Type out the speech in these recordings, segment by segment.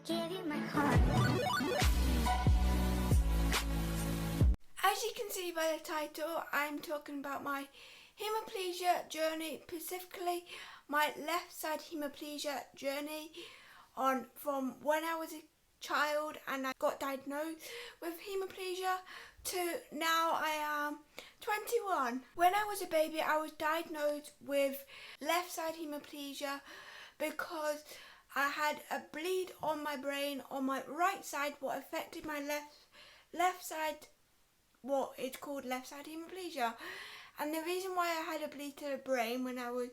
give you my heart. As you can see by the title, I'm talking about my hemiplegia journey, specifically my left side hemiplegia journey from when I was a child and I got diagnosed with hemiplegia to now I am 21. When I was a baby, I was diagnosed with left side hemiplegia because I had a bleed on my brain on my right side, what affected my left side, what is called left side hemiplegia. And the reason why I had a bleed to the brain when I was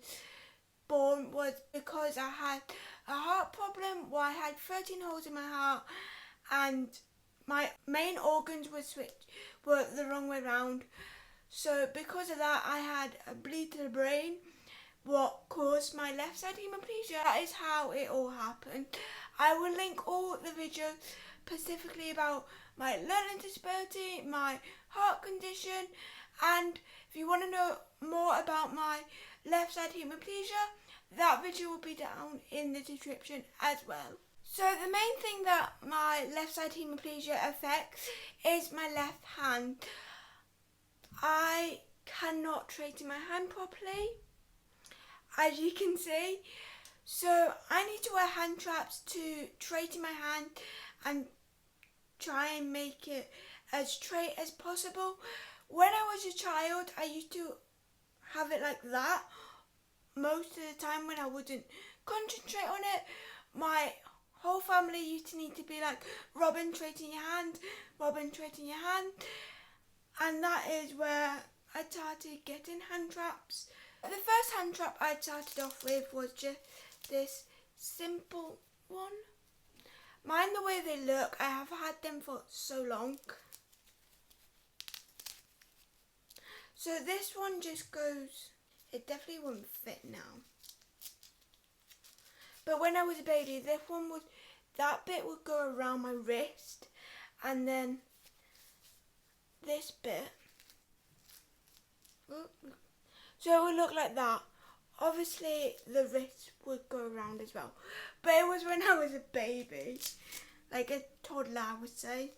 born was because I had a heart problem where I had 13 holes in my heart and my main organs were the wrong way round. So because of that, I had a bleed to the brain, what caused my left side hemiplegia. That is how it all happened. I will link all the videos specifically about my learning disability, my heart condition, and if you want to know more about my left side hemiplegia, that video will be down in the description as well. So the main thing that my left side hemiplegia affects is my left hand. I cannot straighten my hand properly, as you can see. So I need to wear hand traps to straighten my hand and try and make it as straight as possible. When I was a child, I used to have it like that most of the time when I wouldn't concentrate on it. My whole family used to need to be like, Robin, straighten your hand, Robin, straighten your hand. And that is where I started getting hand traps. The first hand trap I started off with was just this simple one. Mind the way they look, I have had them for so long. So this one just goes, it definitely won't fit now. But when I was a baby, this one would, that bit would go around my wrist, and then this bit, so it would look like that. Obviously the wrist would go around as well, but it was when I was a baby, like a toddler I would say.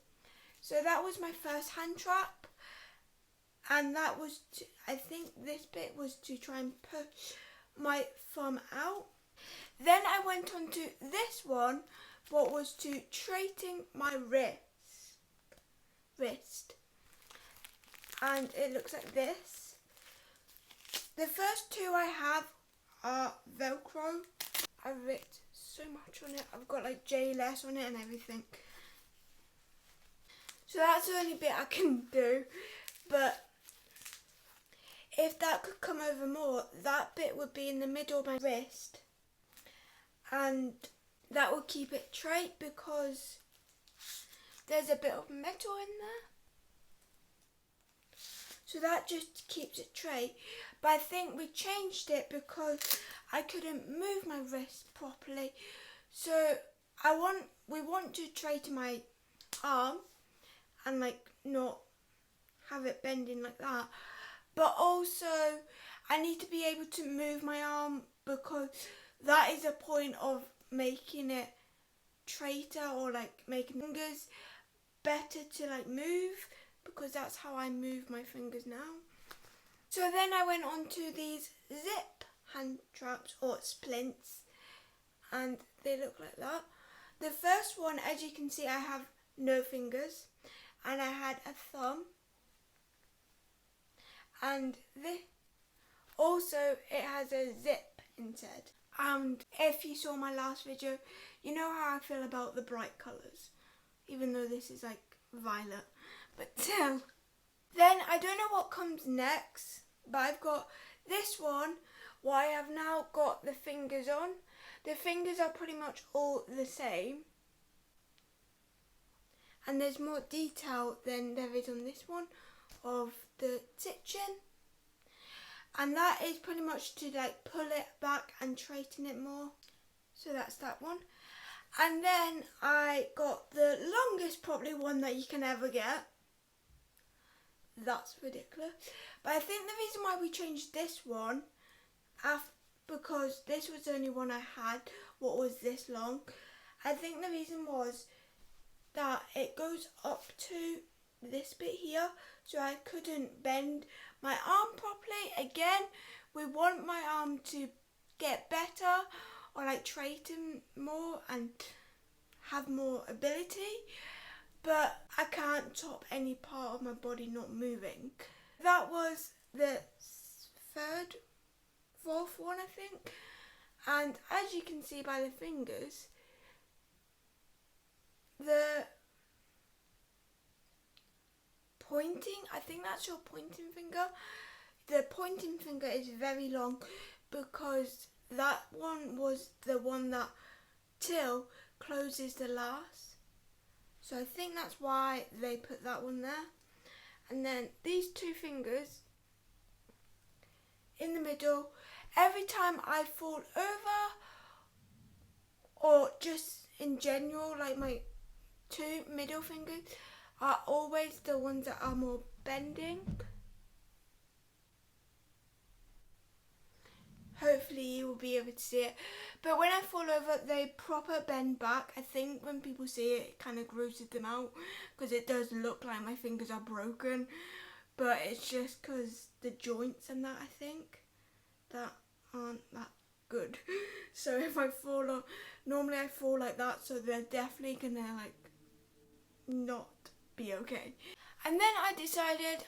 So that was my first hand trap, and that was I think this bit was to try and push my thumb out. Then I went on to this one, what was to straighten my wrist, and it looks like this. The first two I have are Velcro. I've written so much on it. I've got like JLS on it and everything. So that's the only bit I can do. But if that could come over more, that bit would be in the middle of my wrist. And that will keep it straight because there's a bit of metal in there. So that just keeps it straight. But I think we changed it because I couldn't move my wrist properly. So we want to straighten my arm and like not have it bending like that. But also I need to be able to move my arm because that is a point of making it straighter, or like making fingers better to like move, because that's how I move my fingers now. So then I went on to these zip hand traps or splints, and they look like that. The first one, as you can see, I have no fingers and I had a thumb, and this also it has a zip instead. And if you saw my last video, you know how I feel about the bright colours, even though this is like violet, but still. Then I don't know what comes next, but I've got this one where I have now got the fingers on. The fingers are pretty much all the same, and there's more detail than there is on this one of the stitching. And that is pretty much to like pull it back and straighten it more. So that's that one. And then I got the longest probably one that you can ever get. That's ridiculous. But I think the reason why we changed this one, because this was the only one I had, what was this long. I think the reason was that it goes up to this bit here, so I couldn't bend my arm properly. Again, we want my arm to get better or like straighten more and have more ability, but I can't stop any part of my body not moving. That was the fourth one I think, and as you can see by the fingers, the pointing, I think that's your pointing finger. The pointing finger is very long because that one was the one that till closes the last. So I think that's why they put that one there. And then these two fingers in the middle, every time I fall over or just in general, like my two middle fingers are always the ones that are more bending. Hopefully you will be able to see it. But when I fall over, they proper bend back. I think when people see it, it kind of grosses them out because it does look like my fingers are broken. But it's just because the joints and that, I think, that aren't that good. So if I fall off, normally I fall like that, so they're definitely gonna like not be okay. And then I decided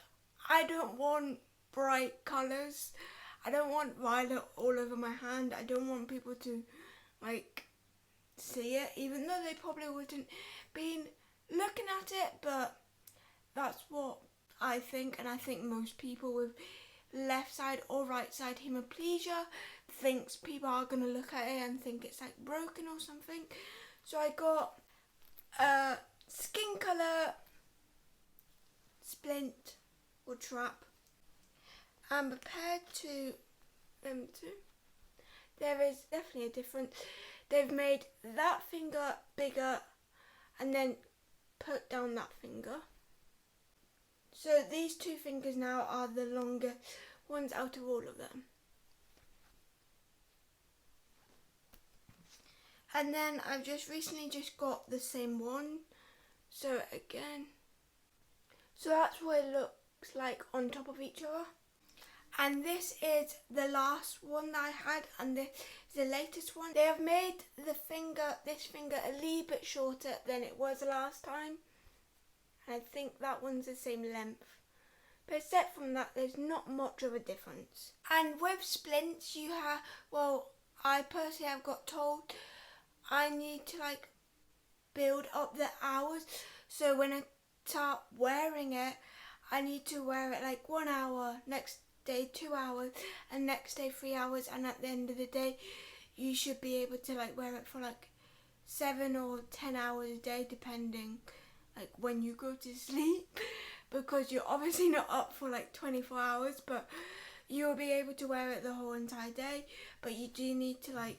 I don't want bright colours. I don't want violet all over my hand. I don't want people to like see it, even though they probably wouldn't be looking at it, but that's what I think, and I think most people with left side or right side hemiplegia thinks people are going to look at it and think it's like broken or something. So I got a skin colour splint or trap, and compared to them two, there is definitely a difference. They've made that finger bigger and then put down that finger. So these two fingers now are the longer ones out of all of them. And then I've just recently got the same one. So again, so that's what it looks like on top of each other. And this is the last one that I had, and this is the latest one. They have made this finger a little bit shorter than it was last time. And I think that one's the same length. But except from that, there's not much of a difference. And with splints, you have, well, I personally have got told I need to like build up the hours. So when I start wearing it, I need to wear it like 1 hour, next day 2 hours, and next day 3 hours, and at the end of the day you should be able to like wear it for like 7 or 10 hours a day, depending like when you go to sleep, because you're obviously not up for like 24 hours, but you'll be able to wear it the whole entire day. But you do need to like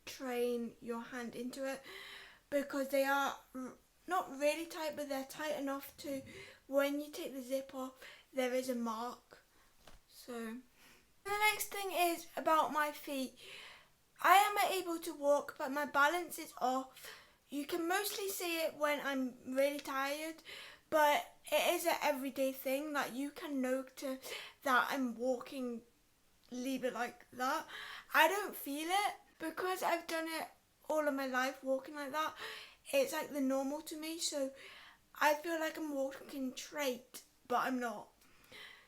train your hand into it, because they are not really tight, but they're tight enough to, when you take the zip off, there is a mark. So the next thing is about my feet. I am able to walk, but my balance is off. You can mostly see it when I'm really tired, but it is an everyday thing that you can notice that I'm walking, leave it like that. I don't feel it because I've done it all of my life, walking like that. It's like the normal to me, so I feel like I'm walking straight, but I'm not.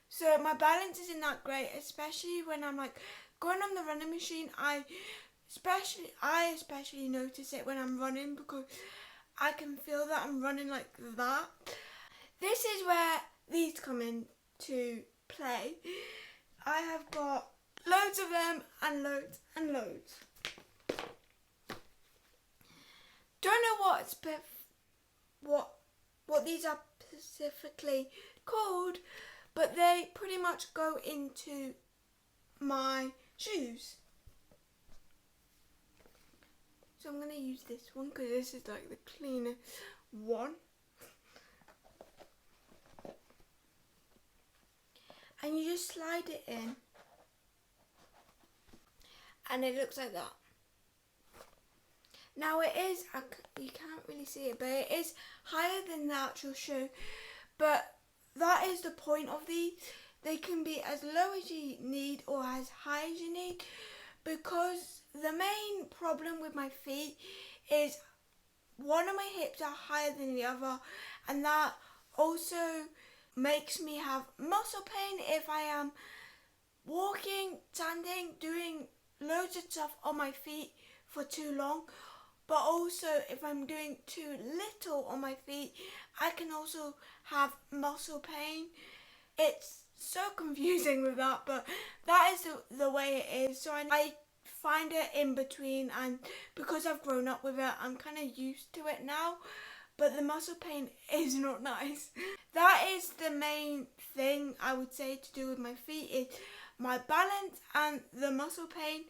So my balance isn't that great, especially when I'm like going on the running machine. I especially notice it when I'm running, because I can feel that I'm running like that. This is where these come into play. I have got loads of them and loads and loads. Don't know what these are specifically called, but they pretty much go into my shoes. So I'm going to use this one because this is like the cleaner one. And you just slide it in, and it looks like that. Now it is, you can't really see it, but it is higher than the actual shoe. But that is the point of these. They can be as low as you need or as high as you need, because the main problem with my feet is one of my hips are higher than the other, and that also makes me have muscle pain if I am walking, standing, doing loads of stuff on my feet for too long. But also if I'm doing too little on my feet, I can also have muscle pain. It's so confusing with that, but that is the way it is. So I find it in between, and because I've grown up with it, I'm kind of used to it now. But the muscle pain is not nice. That is the main thing I would say to do with my feet, is my balance and the muscle pain.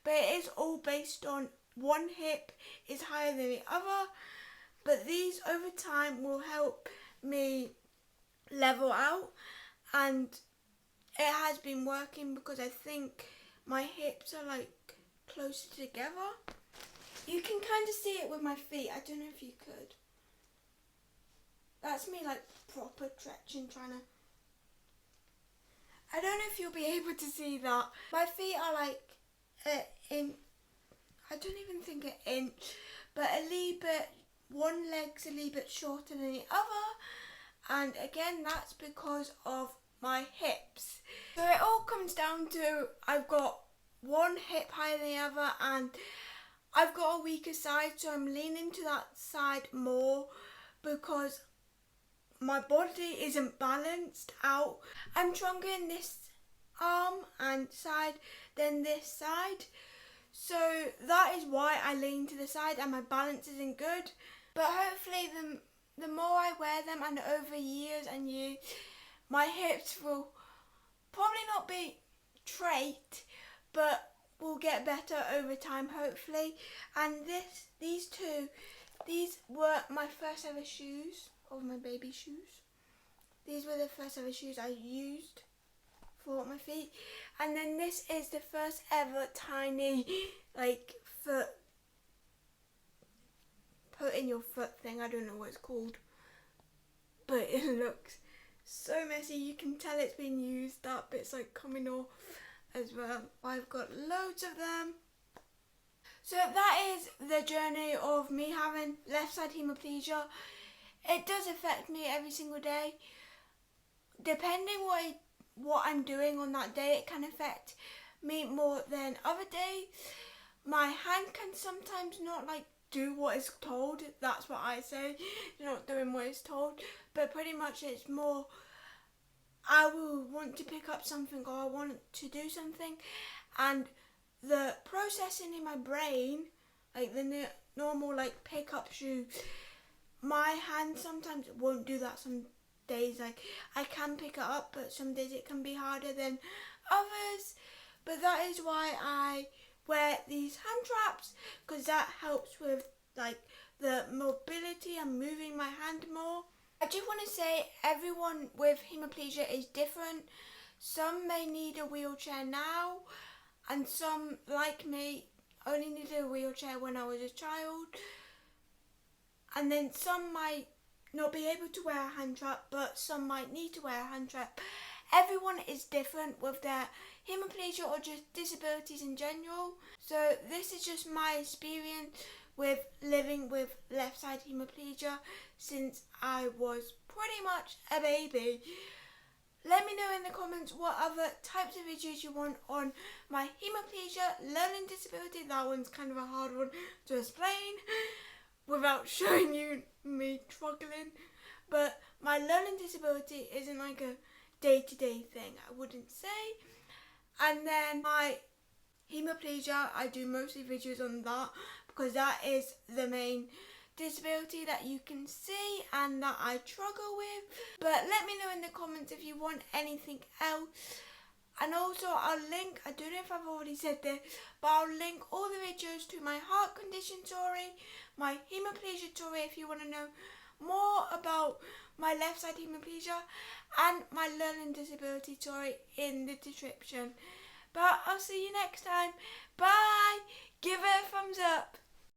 But it is all based on one hip is higher than the other. But these over time will help me level out, and it has been working because I think my hips are like closer together. You can kind of see it with my feet. I don't know if you could. That's me like proper stretching, trying to... I don't know if you'll be able to see that. My feet are like in... I don't even think an inch, but a little bit... One leg's a little bit shorter than the other. And again, that's because of my hips. So it all comes down to I've got one hip higher than the other, and I've got a weaker side, so I'm leaning to that side more because my body isn't balanced out. I'm stronger in this arm and side than this side, so that is why I lean to the side and my balance isn't good. But hopefully the more I wear them, and over years and years, my hips will probably not be straight, but will get better over time, hopefully. And these were my first ever shoes, of my baby shoes. These were the first ever shoes I used for my feet. And then this is the first ever tiny, like, foot, put in your foot thing. I don't know what it's called, but it looks so messy. You can tell it's been used. That bit's like coming off as well. I've got loads of them. So that is the journey of me having left side hemiplegia. It does affect me every single day. Depending what I'm doing on that day, it can affect me more than other days. My hand can sometimes not like do what is told. That's what I say. You're not doing what is told. But pretty much it's more, I will want to pick up something, or I want to do something, and the processing in my brain, like the normal like pick up shoe, my hand sometimes won't do that. Some days like I can pick it up, but some days it can be harder than others. But that is why I wear these hand traps, because that helps with like the mobility and moving my hand more. I do want to say everyone with hemiplegia is different. Some may need a wheelchair now, and some, like me, only needed a wheelchair when I was a child. And then some might not be able to wear a hand trap, but some might need to wear a hand trap. Everyone is different with their hemiplegia or just disabilities in general. So this is just my experience with living with left side hemiplegia since I was pretty much a baby. Let me know in the comments what other types of videos you want on my hemiplegia, learning disability. That one's kind of a hard one to explain without showing you me struggling. But my learning disability isn't like a day-to-day thing, I wouldn't say. And then my hemiplegia, I do mostly videos on that because that is the main disability that you can see and that I struggle with. But let me know in the comments if you want anything else. And also I'll link, I don't know if I've already said this, but I'll link all the videos to my heart condition story, my hemiplegia story if you want to know more about my left side hemiplegia, and my learning disability story in the description. But I'll see you next time. Bye! Give it a thumbs up.